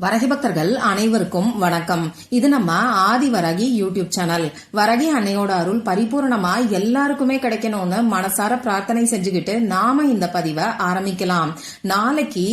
வரகி பக்தர்கள் அனைவருக்கும் வணக்கம். இது நம்ம ஆதி வரகி யூடியூப் சேனல். வரகி அன்னையோட அருள் பரிபூர்ணமா எல்லாருக்குமே கிடைக்கணும்னு மனசார பிரார்த்தனை செஞ்சுக்கிட்டு நாம இந்த பதிவை ஆரம்பிக்கலாம். நாளைக்கு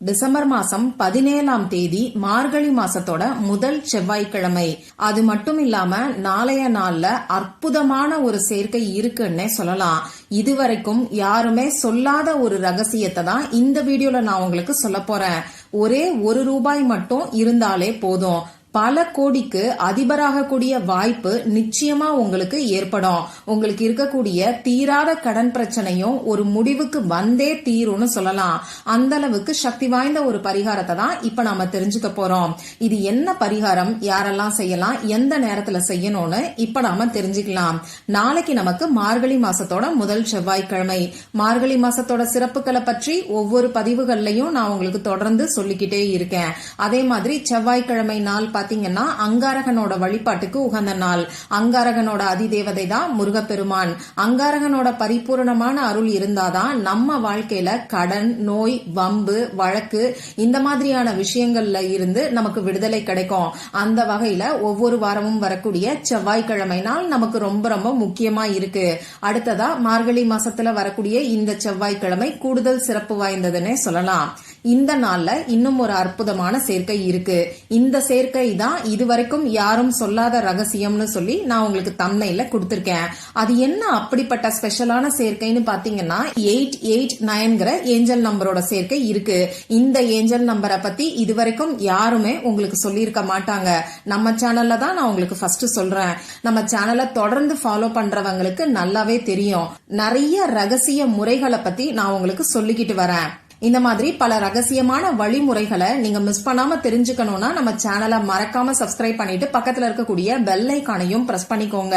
டிசம்பர் மாசம் 17ஆம் தேதி மார்கழி மாசத்தோட முதல் செவ்வாய்க்கிழமை. அது மட்டும் இல்லாம நாளைய நாள்ல அற்புதமான ஒரு சேர்க்கை இருக்குன்னே சொல்லலாம். இதுவரைக்கும் யாருமே சொல்லாத ஒரு ரகசியத்தை தான் இந்த வீடியோல நான் உங்களுக்கு சொல்ல போறேன். ஒரே ₹1 மட்டும் இருந்தாலே போதும், பல கோடிக்கு அதிபராக கூடிய வாய்ப்பு நிச்சயமா உங்களுக்கு ஏற்படும். உங்களுக்கு இருக்கக்கூடிய தீராத கடன் பிரச்சனையும் ஒரு முடிவுக்கு வந்தே தீரும்னு சொல்லலாம். அந்த அளவுக்கு சக்தி வாய்ந்த ஒரு பரிகாரத்தை தான் இப்ப நாம தெரிஞ்சுக்க போறோம். இது என்ன பரிகாரம், யாரெல்லாம் செய்யலாம், எந்த நேரத்துல செய்யணும்னு இப்ப நாம தெரிஞ்சுக்கலாம். நாளைக்கு நமக்கு மார்கழி மாசத்தோட முதல் செவ்வாய்க்கிழமை. மார்கழி மாசத்தோட சிறப்புகளை பற்றி ஒவ்வொரு பதிவுகள்லயும் நான் உங்களுக்கு தொடர்ந்து சொல்லிக்கிட்டே இருக்கேன். அதே மாதிரி செவ்வாய்க்கிழமை நாள் பாத்தீங்கன்னா அங்காரகனோட வழிபாட்டுக்கு உகந்த நாள். அங்காரகனோட அதிதேவதை தான் முருகப்பெருமான். அங்காரகனோட பரிபூர்ணமான அருள் இருந்தாதான் நம்ம வாழ்க்கையில கடன், நோய், வம்பு, வழக்கு இந்த மாதிரியான விஷயங்கள்ல இருந்து நமக்கு விடுதலை கிடைக்கும். அந்த வகையில ஒவ்வொரு வாரமும் வரக்கூடிய செவ்வாய்க்கிழமை நாள் நமக்கு ரொம்ப ரொம்ப முக்கியமா இருக்கு. அடுத்ததா மார்கழி மாசத்துல வரக்கூடிய இந்த செவ்வாய்க்கிழமை கூடுதல் சிறப்பு வாய்ந்ததுன்னே சொல்லலாம். இந்த நாள்ல இன்னும் ஒரு அற்புதமான சேர்க்கை இருக்கு. இந்த சேர்க்கை தான் இதுவரைக்கும் யாரும் சொல்லாத ரகசியம்னு சொல்லி நான் உங்களுக்கு தம்ப்நெயில்ல கொடுத்திருக்கேன். அது என்ன அப்படிப்பட்ட ஸ்பெஷலான சேர்க்கைன்னு பாத்தீங்கன்னா 889 ஏஞ்சல் நம்பரோட சேர்க்கை இருக்கு. இந்த ஏஞ்சல் நம்பரை பத்தி இதுவரைக்கும் யாருமே உங்களுக்கு சொல்லியிருக்க மாட்டாங்க. நம்ம சேனல்ல தான் நான் உங்களுக்கு ஃபர்ஸ்ட் சொல்றேன். நம்ம சேனலை தொடர்ந்து ஃபாலோ பண்றவங்களுக்கு நல்லாவே தெரியும். நிறைய ரகசிய முறைகளை பத்தி நான் உங்களுக்கு சொல்லிக்கிட்டு வரேன். இந்த மாதிரி பல ரகசியமான வழிமுறைகளை நீங்க மிஸ் பண்ணாம தெரிஞ்சுக்கணும்னா நம்ம சேனலை மறக்காம சப்ஸ்கிரைப் பண்ணிட்டு பக்கத்துல இருக்கக்கூடிய பெல் ஐகானையும் பிரஸ் பண்ணிக்கோங்க.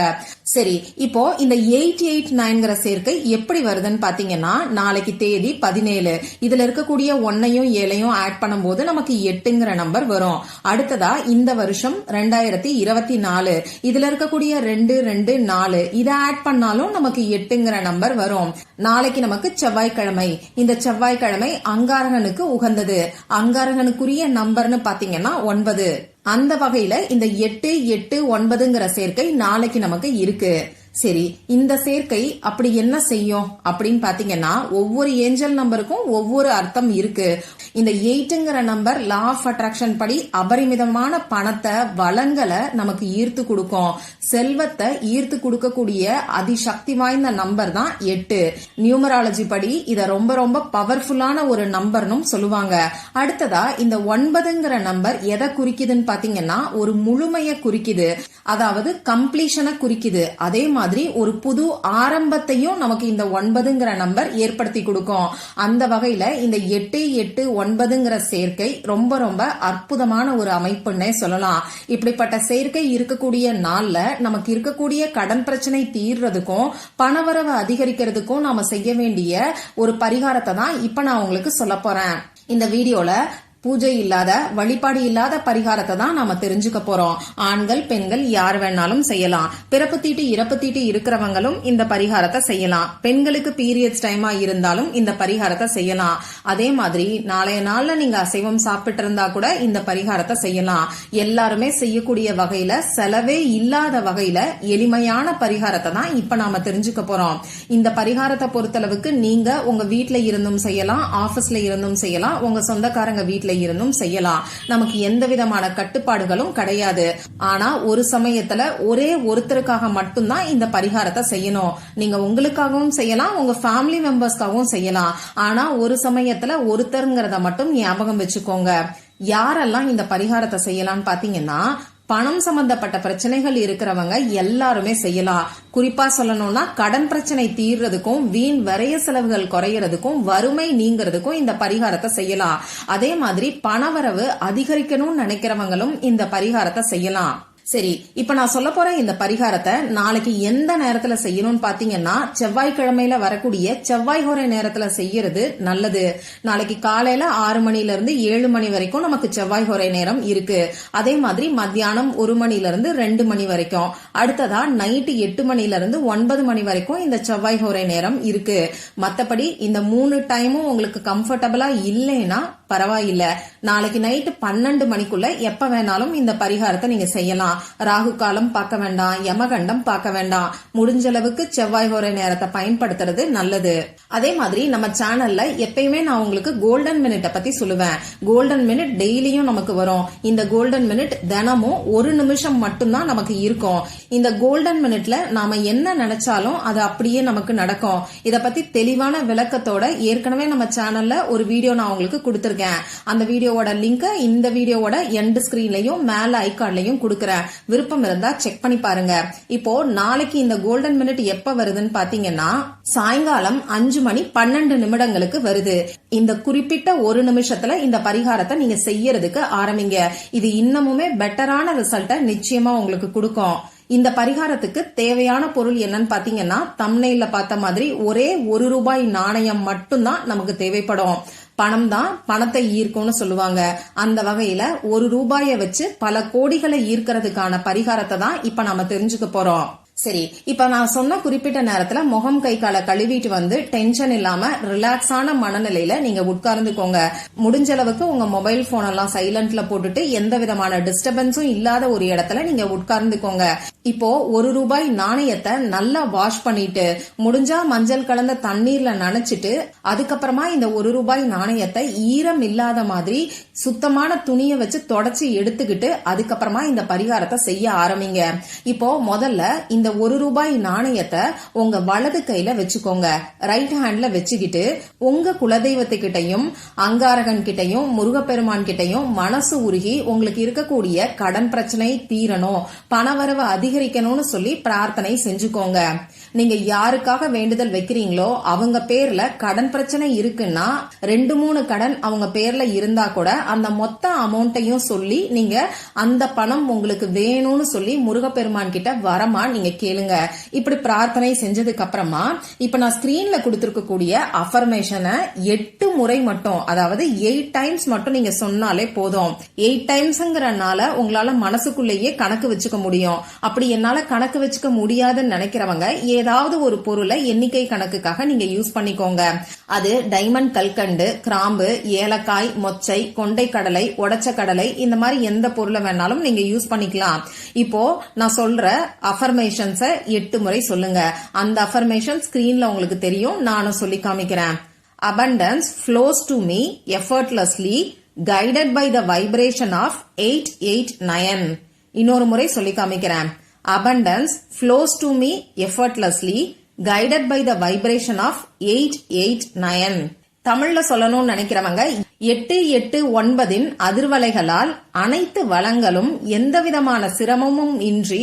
சரி, இப்போ இந்த 889 சேர்க்கை எப்படி வருதுன்னு பாத்தீங்கன்னா, நாளைக்கு தேதி 17. இதுல இருக்கக்கூடிய 1ஐயும் 7ஐயும் ஆட் பண்ணும்போது நமக்கு 8ங்கிற நம்பர் வரும். அடுத்ததா இந்த வருஷம் 2024. இதுல இருக்கக்கூடிய 2, 2, 4 இதை ஆட் பண்ணாலும் நமக்கு 8ங்கிற நம்பர் வரும். நாளைக்கு நமக்கு செவ்வாய்க்கிழமை. இந்த செவ்வாய்க்கிழமை அங்காரகனுக்கு உகந்தது. அங்காரகனுக்குரிய நம்பர்னு பாத்தீங்கன்னா 9. அந்த வகையில இந்த 8, 8, 9ங்கிற சேர்க்கை நாளைக்கு நமக்கு இருக்கு. சரி, இந்த சேர்க்கை அப்படி என்ன செய்யும் அப்படின்னு பாத்தீங்கன்னா, ஒவ்வொரு ஏஞ்சல் நம்பருக்கும் ஒவ்வொரு அர்த்தம் இருக்கு. இந்த 8ங்கிற நம்பர் லா ஆஃப் அட்ராக்ஷன் படி அபரிமிதமான பணத்தை, வளங்களை நமக்கு ஈர்த்து கொடுக்கும். செல்வத்தை ஈர்த்து கொடுக்கக்கூடிய அதிசக்தி வாய்ந்த நம்பர் தான் 8. நியூமராலஜி படி இத ரொம்ப ரொம்ப பவர்ஃபுல்லான ஒரு நம்பர்னு சொல்லுவாங்க. அடுத்ததா இந்த 9ங்கிற நம்பர் எதை குறிக்குதுன்னு பாத்தீங்கன்னா, ஒரு முழுமையை குறிக்குது. அதாவது கம்ப்ளீஷனை குறிக்குது. அதே மாதிரி ஒரு புது ஆரம்பத்தையும் நமக்கு இந்த 9ங்கிற நம்பர் ஏற்படுத்தி கொடுக்கும். அந்த வகையில இந்த 8, 8, 9ங்கிற சேர்க்கை ரொம்ப ரொம்ப அற்புதமான ஒரு அமைப்புன்னே சொல்லலாம். இப்படிப்பட்ட சேர்க்கை இருக்கக்கூடிய நாள்ல நமக்கு இருக்கக்கூடிய கடன் பிரச்சனை தீர்றதுக்கும் பணவரவு அதிகரிக்கிறதுக்கும் நாம செய்ய வேண்டிய ஒரு பரிகாரத்தை தான் இப்ப நான் உங்களுக்கு சொல்ல போறேன். இந்த வீடியோல பூஜை இல்லாத, வழிபாடு இல்லாத பரிகாரத்தை தான் நாம தெரிஞ்சுக்க போறோம். ஆண்கள், பெண்கள் யார் வேணாலும் செய்யலாம். பிறப்பு தீட்டு, இறப்பு தீட்டு இருக்கிறவங்களும் இந்த பரிகாரத்தை செய்யலாம். பெண்களுக்கு பீரியட்ஸ் டைமா இருந்தாலும் இந்த பரிகாரத்தை செய்யலாம். அதே மாதிரி நாளைய நாள்ல நீங்க அசைவம் சாப்பிட்டு இருந்தா கூட இந்த பரிகாரத்தை செய்யலாம். எல்லாருமே செய்யக்கூடிய வகையில, செலவே இல்லாத வகையில எளிமையான பரிகாரத்தை தான் இப்ப நாம தெரிஞ்சுக்க போறோம். இந்த பரிகாரத்தை பொறுத்தளவுக்கு நீங்க உங்க வீட்டுல இருந்தும் செய்யலாம், ஆபீஸ்ல இருந்தும் செய்யலாம், உங்க சொந்தக்காரங்க வீட்டுல இருந்தும் செய்யலாம். நமக்கு எந்த விதமான கட்டுப்பாடுகளும் கிடையாது. ஆனா ஒரு சமயத்துல ஒரே ஒருத்தருக்காக மட்டும்தான் இந்த பரிகாரத்தை செய்யணும். நீங்க உங்களுக்காகவும் செய்யலாம், உங்க ஃபேமிலி மெம்பர்ஸ்க்காகவும் செய்யலாம். ஆனா ஒரு சமயத்துல ஒருத்தருங்கிறத மட்டும் ஞாபகம் வச்சுக்கோங்க. யாரெல்லாம் இந்த பரிகாரத்தை செய்யலாம்னு பாத்தீங்கன்னா, பணம் சம்பந்தப்பட்ட பிரச்சனைகள் இருக்கிறவங்க எல்லாருமே செய்யலாம். குறிப்பா சொல்லணும்னா, கடன் பிரச்சனை தீர்றதுக்கும், வீண் விரைய செலவுகள் குறையறதுக்கும், வறுமை நீங்கிறதுக்கும் இந்த பரிகாரத்தை செய்யலாம். அதே மாதிரி பணவரவு அதிகரிக்கணும்னு நினைக்கிறவங்களும் இந்த பரிகாரத்தை செய்யலாம். சரி, இப்ப நான் சொல்ல போற இந்த பரிகாரத்தை நாளைக்கு எந்த நேரத்துல செய்யணும்னு பாத்தீங்கன்னா, செவ்வாய்க்கிழமையில வரக்கூடிய செவ்வாய் ஹோரை நேரத்துல செய்யறது நல்லது. நாளைக்கு காலையில 6 மணில இருந்து 7 மணி வரைக்கும் நமக்கு செவ்வாய் ஹோரை நேரம் இருக்கு. அதே மாதிரி மத்தியானம் 1 மணில இருந்து 2 மணி வரைக்கும். அடுத்ததா நைட்டு 8 மணில இருந்து 9 மணி வரைக்கும் இந்த செவ்வாய் ஹோரை நேரம் இருக்கு. மத்தபடி இந்த 3 டைமும் உங்களுக்கு கம்ஃபர்டபுளா இல்லைன்னா பரவாயில்ல, நாளைக்கு நைட்டு 12 மணிக்குள்ள எப்ப வேணாலும் இந்த பரிகாரத்தை நீங்க செய்யலாம். ராகு காலம் பார்க்க வேண்டாம், யமகண்டம் பார்க்க வேண்டாம். முடிஞ்ச அளவுக்கு செவ்வாய் ஹோரை நேரத்தை பயன்படுத்துறது நல்லது. அதே மாதிரி நம்ம சேனல்ல எப்பயுமே நான் உங்களுக்கு கோல்டன் மினிட்டை பத்தி சொல்லுவேன். கோல்டன் மினிட் டெய்லியும் நமக்கு வரும். இந்த கோல்டன் மினிட் தினமும் 1 நிமிஷம் மட்டும்தான் நமக்கு இருக்கும். இந்த கோல்டன் மினிட்ல நாம என்ன நினைச்சாலும் அது அப்படியே நமக்கு நடக்கும். இத பத்தி தெளிவான விளக்கத்தோட ஏற்கனவே நம்ம சேனல்ல ஒரு வீடியோ நான் உங்களுக்கு கொடுத்திருக்கேன். அந்த வீடியோவோட லிங்க் இந்த வீடியோவோட எண்ட் ஸ்கிரீன்லயும் மேல ஐகான்லயும் கொடுக்கறேன். விருப்பம் இருந்தா செக் பண்ணி பாருங்க. இப்போ நாளைக்கு இந்த கோல்டன் மினிட் எப்ப வருதுன்னு பாத்தீங்கன்னா சாயங்காலம் 5:12 வருது. இந்த குறிப்பிட்ட 1 நிமிஷத்துல இந்த பரிகாரத்தை நீங்க செய்யறதுக்கு ஆரம்பிங்க. இது இன்னமுமே பெட்டரான ரிசல்ட்டை நிச்சயமா உங்களுக்கு கொடுக்கும். இந்த பரிகாரத்துக்கு தேவையான பொருள் என்னன்னு பாத்தீங்கன்னா தம்ப்நெயில்ல பார்த்த மாதிரி ஒரே ₹1 நாணயம் மட்டும்தான் நமக்கு தேவைப்படும். பணம் தான் பணத்தை ஈர்க்கும்னு சொல்லுவாங்க. அந்த வகையில ₹1 வச்சு பல கோடிகளை ஈர்க்கிறதுக்கான பரிகாரத்தை தான் இப்ப நாம தெரிஞ்சுக்க போறோம். சரி, இப்ப நான் சொன்ன குறிப்பிட்ட நேரத்துல முகம் கை காலை கழுவிட்டு வந்து டென்ஷன் இல்லாம ரிலாக்ஸான மனநிலையில நீங்க உட்கார்ந்துக்கோங்க. முடிஞ்ச அளவுக்கு உங்க மொபைல் போன் எல்லாம் சைலண்ட்ல போட்டுட்டு எந்த விதமான டிஸ்டர்பன்ஸும் இல்லாத ஒரு இடத்துல நீங்க உட்கார்ந்துக்கோங்க. இப்போ ₹1 நாணயத்தை நல்லா வாஷ் பண்ணிட்டு முடிஞ்சா மஞ்சள் கலந்த தண்ணீர்ல நனைச்சிட்டு அதுக்கப்புறமா இந்த ₹1 நாணயத்தை ஈரம் இல்லாத மாதிரி சுத்தமான துணிய வச்சு தொடச்சி எடுத்துக்கிட்டு அதுக்கப்புறமா இந்த பரிகாரத்தை செய்ய ஆரம்பிங்க. இப்போ முதல்ல இந்த ₹1 நாணயத்தை உங்க வலது கையில வச்சுக்கோங்க. ரைட் ஹேண்ட்ல வச்சுக்கிட்டு உங்க குலதெய்வத்துக்கிட்டையும் அங்காரகன் கிட்டையும் முருகப்பெருமான் கிட்டையும் மனசு உருகி உங்களுக்கு இருக்கக்கூடிய கடன் பிரச்சனை தீரணும், பணவரவு அதிகரிக்கணும்னு சொல்லி பிரார்த்தனை செஞ்சுக்கோங்க. நீங்க யாருக்காக வேண்டுதல் வைக்கிறீங்களோ அவங்க பேர்ல கடன் பிரச்சனை இருக்குன்னா 2-3 கடன் அவங்க பேர்ல இருந்தா கூட அந்த மொத்த அமௌண்ட்டையும் சொல்லி நீங்க அந்த பணம் உங்களுக்கு வேணும்னு சொல்லி முருகப்பெருமான் கிட்ட வரமா நீங்க கேளுங்க. இப்படி பிரார்த்தனை செஞ்சதுக்கு அப்புறமா இப்ப நான் ஸ்கிரீன்ல கொடுத்திருக்கக்கூடிய அஃபர்மேஷனை 8 முறை மட்டும், அதாவது 8 டைம்ஸ் மட்டும் நீங்க சொன்னாலே போதும். 8 டைம்ஸ்ங்கறனால உங்களால மனசுக்குள்ளேயே கணக்கு வச்சுக்க முடியும். அப்படி என்னால கணக்கு வச்சுக்க முடியாதுன்னு நினைக்கிறவங்க ஏதாவது ஒரு பொருளை எண்ணிக்கை கணக்குக்காக நீங்க யூஸ் பண்ணிக்கோங்க. அது டைமண்ட் கல்கண்டு, கிராம்பு, ஏலக்காய், மொச்சை, கொண்டை கடலை, உடைச்ச கடலை, இந்த மாதிரி எந்த பொருளை வேணாலும் நீங்க யூஸ் பண்ணிக்கலாம். இப்போ நான் சொல்ற அஃபர்மேஷன்ஸை 8 முறை சொல்லுங்க. அந்த அஃபர்மேஷன் ஸ்கிரீன்ல உங்களுக்கு தெரியும், நானும் சொல்லி காமிக்கிறேன். Abundance flows to me effortlessly, guided by the vibration of 889. இன்னொரு முறை சொல்லி காமிக்கிறேன். Abundance flows to me effortlessly, guided by the vibration of 889. தமிழ்ல சொல்லணும்னு நினைக்கிறவங்க 889 அதிர்வலைகளால் அனைத்து வளங்களும் எந்த விதமான சிரமமும் இன்றி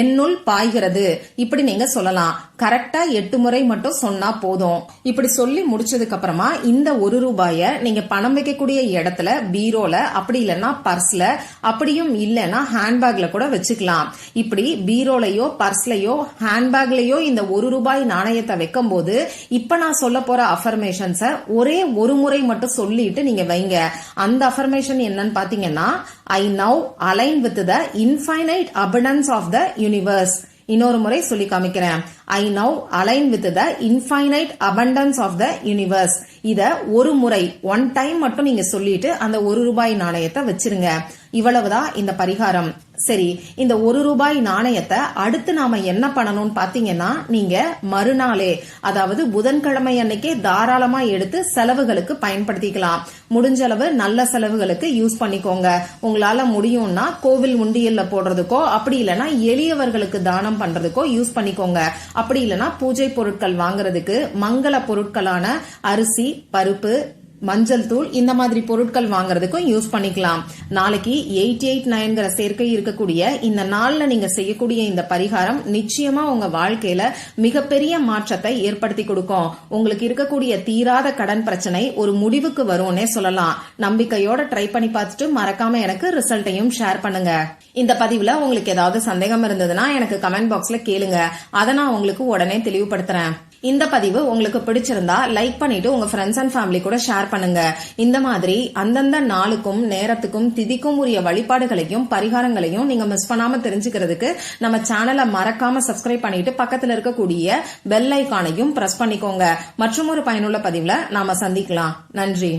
என்னுள் பாய்கிறது, இப்படி நீங்க சொல்லலாம். கரெக்டா 8 முறை மட்டும் சொன்னா போதும். இப்படி சொல்லி முடிச்சதுக்கு அப்புறமா இந்த ₹1 நீங்க பணம் வைக்கக்கூடிய இடத்துல பீரோல, அப்படி இல்லைன்னா பர்ஸ்ல, அப்படியும் இல்லைன்னா ஹேண்ட்பேக்ல கூட வச்சுக்கலாம். இப்படி பீரோலையோ பர்ஸ்லயோ ஹேண்ட்பேக்லயோ இந்த ₹1 நாணயத்தை வைக்கும் போது இப்ப நான் சொல்ல போற அஃபர்மேஷன்ஸ ஒரே ஒரு முறை மட்டும் சொல்லிட்டு நீங்க வைங்க. அந்த அஃபர்மேஷன் என்னன்னு பாத்தீங்கன்னா, I now align with the infinite abundance of the universe. இன்னொரு முறை சொல்லி காமிக்கிறேன். I now align with the infinite abundance of the universe. இத ஒரு முறை 1 டைம் மட்டும் நீங்க சொல்லிட்டு அந்த ₹1 நாணயத்தை வச்சிருங்க. இவ்வளவுதான் இந்த பரிகாரம். சரி, இந்த ₹1 நாணயத்தை அடுத்து நாம என்ன பண்ணணும்னு பாத்தீங்கன்னா, நீங்க மறுநாளே, அதாவது புதன்கிழமை அன்னைக்கே தாராளமா எடுத்து செலவுகளுக்கு பயன்படுத்திக்கலாம். முடிஞ்ச அளவு நல்ல செலவுகளுக்கு யூஸ் பண்ணிக்கோங்க. உங்களால முடியும்னா கோவில் உண்டியல்ல போடுறதுக்கோ, அப்படி இல்லைன்னா எளியவர்களுக்கு தானம் பண்றதுக்கோ யூஸ் பண்ணிக்கோங்க. அப்படி இல்லைன்னா பூஜை பொருட்கள் வாங்குறதுக்கு மங்கள பொருட்களான அரிசி, பருப்பு, மஞ்சள் தூள், இந்த மாதிரி பொருட்கள் வாங்குறதுக்கும் யூஸ் பண்ணிக்கலாம். நாளைக்கு 889 சேர்க்கை இருக்கக்கூடிய இந்த நாள்ல நீங்க செய்யக்கூடிய இந்த பரிகாரம் நிச்சயமா உங்க வாழ்க்கையில மிகப்பெரிய மாற்றத்தை ஏற்படுத்தி கொடுக்கும். உங்களுக்கு இருக்கக்கூடிய தீராத கடன் பிரச்சனை ஒரு முடிவுக்கு வரும்னே சொல்லலாம். நம்பிக்கையோட ட்ரை பண்ணி பார்த்துட்டு மறக்காம எனக்கு ரிசல்ட்டையும் ஷேர் பண்ணுங்க. இந்த பதிவுல உங்களுக்கு ஏதாவது சந்தேகம் இருந்ததுன்னா எனக்கு கமெண்ட் பாக்ஸ்ல கேளுங்க. அதை நான் உங்களுக்கு உடனே தெளிவுபடுத்துறேன். இந்த பதிவு உங்களுக்கு பிடிச்சிருந்தா லைக் பண்ணிட்டு உங்க ஃப்ரெண்ட்ஸ் அண்ட் ஃபேமிலி கூட ஷேர் பண்ணுங்க. இந்த மாதிரி அந்தந்த நாளுக்கும் நேரத்துக்கும் திதிக்கும் உரிய வழிபாடுகளையும் பரிகாரங்களையும் நீங்க மிஸ் பண்ணாம தெரிஞ்சுக்கிறதுக்கு நம்ம சேனலை மறக்காம சப்ஸ்கிரைப் பண்ணிட்டு பக்கத்துல இருக்கக்கூடிய பெல் ஐகானையும் பிரஸ் பண்ணிக்கோங்க. மற்றும் ஒரு பயனுள்ள பதிவுல நாம சந்திக்கலாம். நன்றி.